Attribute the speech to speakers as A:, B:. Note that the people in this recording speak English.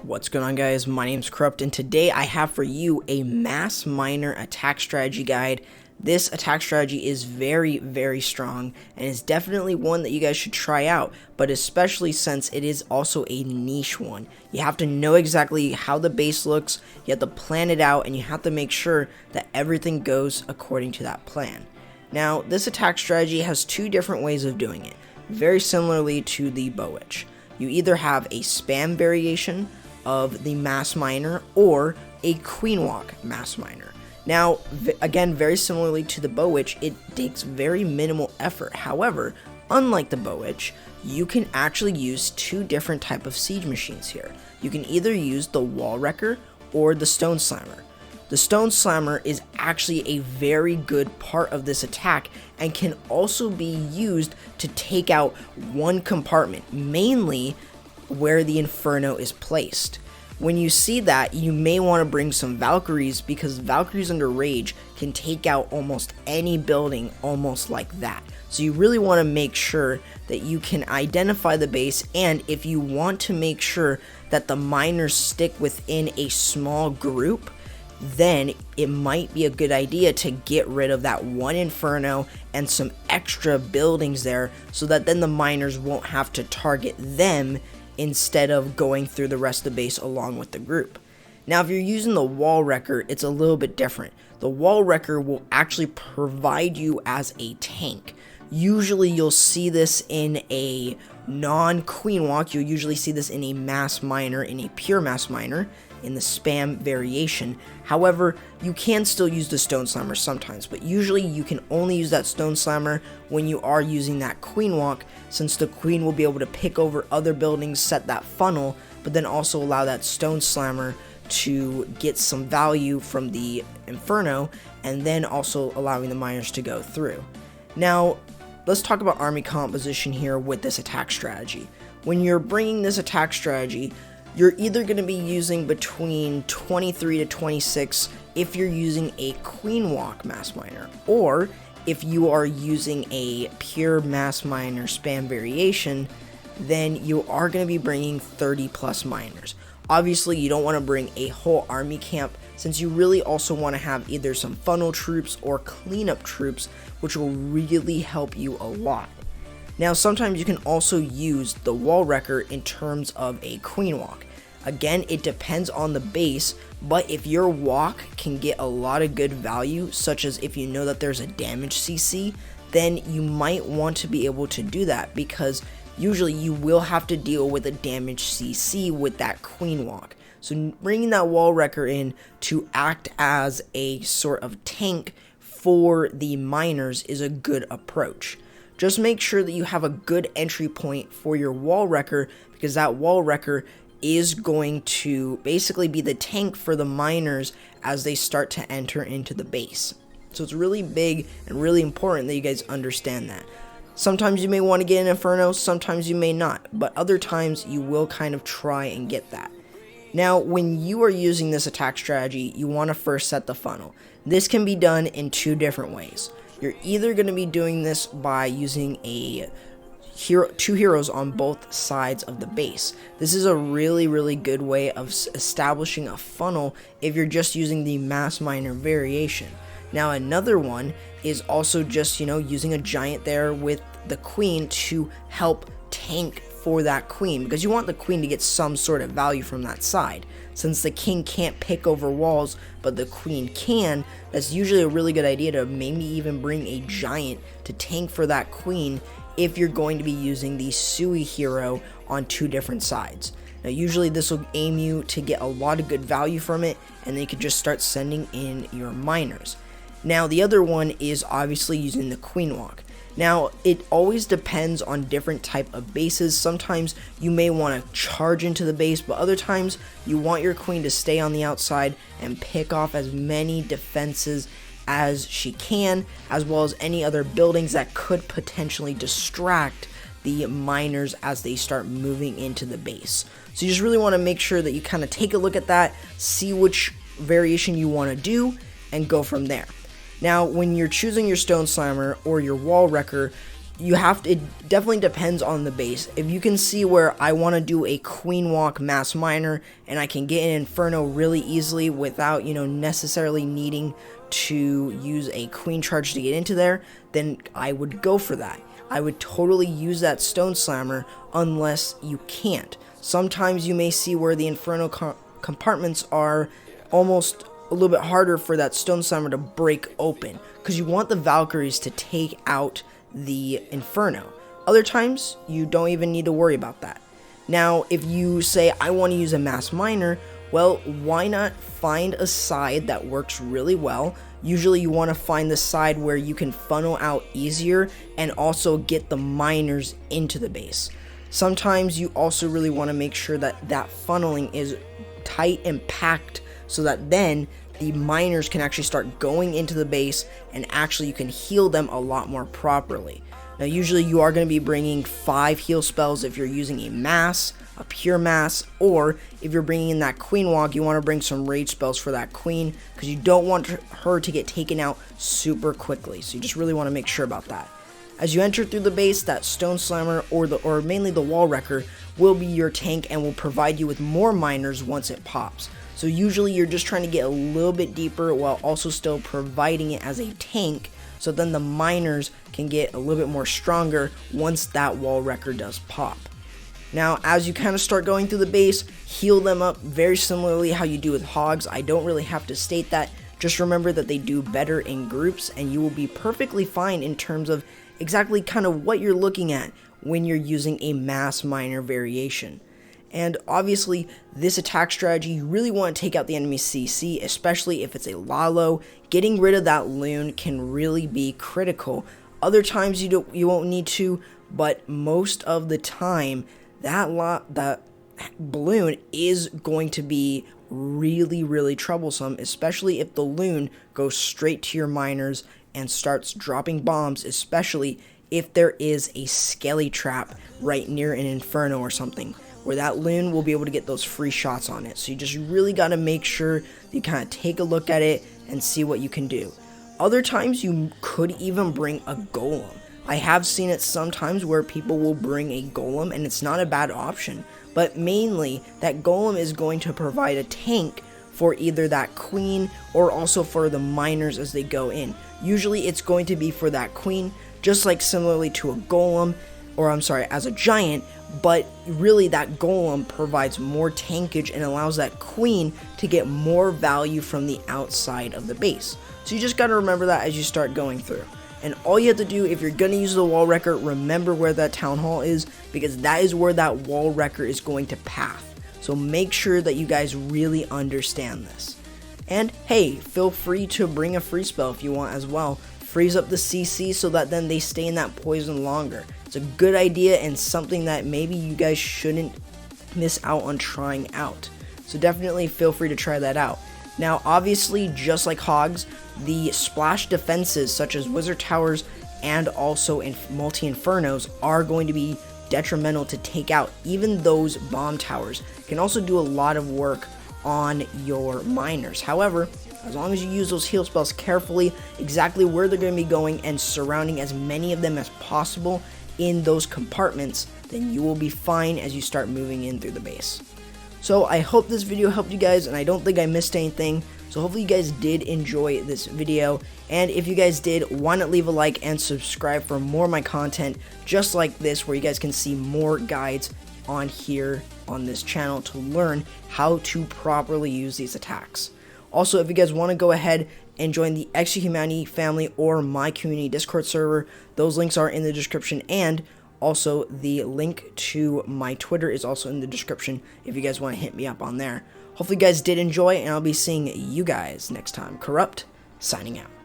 A: What's going on, guys? My name's Corrupt, and today I have for you a mass miner attack strategy guide. This attack strategy is very strong and is definitely one that you guys should try out, but especially since it is also a niche one. You have to know exactly how the base looks, you have to plan it out, and you have to make sure that everything goes according to that plan. Now, this attack strategy has two different ways of doing it, very similarly to the Bow Witch. You either have a spam variation of the mass miner or a queen walk mass miner. Now, again, very similarly to the Bow Witch, it takes very minimal effort. However, unlike the Bow Witch, you can actually use two different type of siege machines here. You can either use the Wall Wrecker or the Stone Slammer. The Stone Slammer is actually a very good part of this attack and can also be used to take out one compartment, mainly where the Inferno is placed. When you see that, you may want to bring some Valkyries, because Valkyries under Rage can take out almost any building almost like that. So you really want to make sure that you can identify the base, and if you want to make sure that the miners stick within a small group, then it might be a good idea to get rid of that one Inferno and some extra buildings there, so that then the miners won't have to target them instead of going through the rest of the base along with the group. Now, if you're using the Wall Wrecker, it's a little bit different. The Wall Wrecker will actually provide you as a tank. Usually you'll see this in a non-queen walk. You'll usually see this in a mass miner, in a pure mass miner, in the spam variation. However, you can still use the Stone Slammer sometimes, but usually you can only use that Stone Slammer when you are using that queen walk, since the queen will be able to pick over other buildings, set that funnel, but then also allow that Stone Slammer to get some value from the Inferno, and then also allowing the miners to go through. Now, let's talk about army composition here with this attack strategy. When you're bringing this attack strategy, you're either going to be using between 23 to 26 if you're using a queen walk mass miner, or if you are using a pure mass miner spam variation, then you are going to be bringing 30 plus miners. Obviously, you don't want to bring a whole army camp, since you really also want to have either some funnel troops or cleanup troops, which will really help you a lot. Now, sometimes you can also use the Wall Wrecker in terms of a queen walk. Again, it depends on the base, but if your walk can get a lot of good value, such as if you know that there's a damage CC, then you might want to be able to do that, because usually you will have to deal with a damage CC with that queen walk. So bringing that Wall Wrecker in to act as a sort of tank for the miners is a good approach. Just make sure that you have a good entry point for your Wall Wrecker, because that Wall Wrecker is going to basically be the tank for the miners as they start to enter into the base. So it's really big and really important that you guys understand that. Sometimes you may want to get an Inferno, sometimes you may not, but other times you will kind of try and get that. Now, when you are using this attack strategy, you want to first set the funnel. This can be done in two different ways. You're either going to be doing this by using two heroes on both sides of the base. This is a really good way of establishing a funnel if you're just using the mass miner variation. Now, another one is also just, using a giant there with the queen to help tank for that queen, because you want the queen to get some sort of value from that side. Since the king can't pick over walls, but the queen can, that's usually a really good idea to maybe even bring a giant to tank for that queen if you're going to be using the Sui hero on two different sides. Now, usually this will aim you to get a lot of good value from it, and then you can just start sending in your miners. Now, the other one is obviously using the queen walk. Now, it always depends on different type of bases. Sometimes you may want to charge into the base, but other times you want your queen to stay on the outside and pick off as many defenses as she can, as well as any other buildings that could potentially distract the miners as they start moving into the base. So you just really want to make sure that you kind of take a look at that, see which variation you want to do, and go from there. Now, when you're choosing your Stone Slammer or your Wall Wrecker, it definitely depends on the base. If you can see where I want to do a queen walk mass miner and I can get an inferno really easily without, necessarily needing to use a queen charge to get into there, then I would go for that. I would totally use that stone slammer unless you can't. Sometimes you may see where the inferno compartments are almost a little bit harder for that stone slammer to break open, because you want the Valkyries to take out the inferno. Other times you don't even need to worry about that. Now if you say I want to use a mass miner, well, why not find a side that works really well? Usually you want to find the side where you can funnel out easier and also get the miners into the base. Sometimes you also really want to make sure that that funneling is tight and packed, so that then the miners can actually start going into the base and actually you can heal them a lot more properly. Now usually you are going to be bringing 5 heal spells if you're using a mass, a pure mass, or if you're bringing in that queen walk, you want to bring some rage spells for that queen, because you don't want her to get taken out super quickly. So you just really want to make sure about that. As you enter through the base, that stone slammer or mainly the wall wrecker will be your tank and will provide you with more miners once it pops. So usually you're just trying to get a little bit deeper while also still providing it as a tank, so then the miners can get a little bit more stronger once that wall wrecker does pop. Now as you kind of start going through the base, heal them up very similarly how you do with hogs. I don't really have to state that. Just remember that they do better in groups and you will be perfectly fine in terms of exactly kind of what you're looking at when you're using a mass miner variation. And obviously this attack strategy, you really want to take out the enemy CC, especially if it's a Lalo. Getting rid of that loon can really be critical. Other times you won't need to, but most of the time that balloon is going to be really troublesome, especially if the loon goes straight to your miners and starts dropping bombs, especially if there is a skelly trap right near an inferno or something, where that loon will be able to get those free shots on it. So you just really got to make sure you kind of take a look at it and see what you can do. Other times you could even bring a golem. I have seen it sometimes where people will bring a golem and it's not a bad option, but mainly that golem is going to provide a tank for either that queen or also for the miners as they go in. Usually it's going to be for that queen, just like similarly to a golem, or I'm sorry, as a giant, but really that golem provides more tankage and allows that queen to get more value from the outside of the base. So you just got to remember that as you start going through. And all you have to do, if you're going to use the wall wrecker, remember where that town hall is, because that is where that wall wrecker is going to path. So make sure that you guys really understand this. And hey, feel free to bring a free spell if you want as well. Freeze up the CC so that then they stay in that poison longer. It's a good idea and something that maybe you guys shouldn't miss out on trying out. So definitely feel free to try that out. Now obviously, just like hogs, the splash defenses such as wizard towers and also multi-infernos are going to be detrimental to take out. Even those bomb towers can also do a lot of work on your miners. However, as long as you use those heal spells carefully, exactly where they're going to be going and surrounding as many of them as possible in those compartments, then you will be fine as you start moving in through the base. So I hope this video helped you guys, and I don't think I missed anything. So hopefully you guys did enjoy this video, and if you guys did, why not leave a like and subscribe for more of my content just like this, where you guys can see more guides on here on this channel to learn how to properly use these attacks. Also, if you guys want to go ahead and join the Extra Humanity family or my community Discord server, those links are in the description, and also the link to my Twitter is also in the description if you guys want to hit me up on there. Hopefully you guys did enjoy, and I'll be seeing you guys next time. Corrupt, signing out.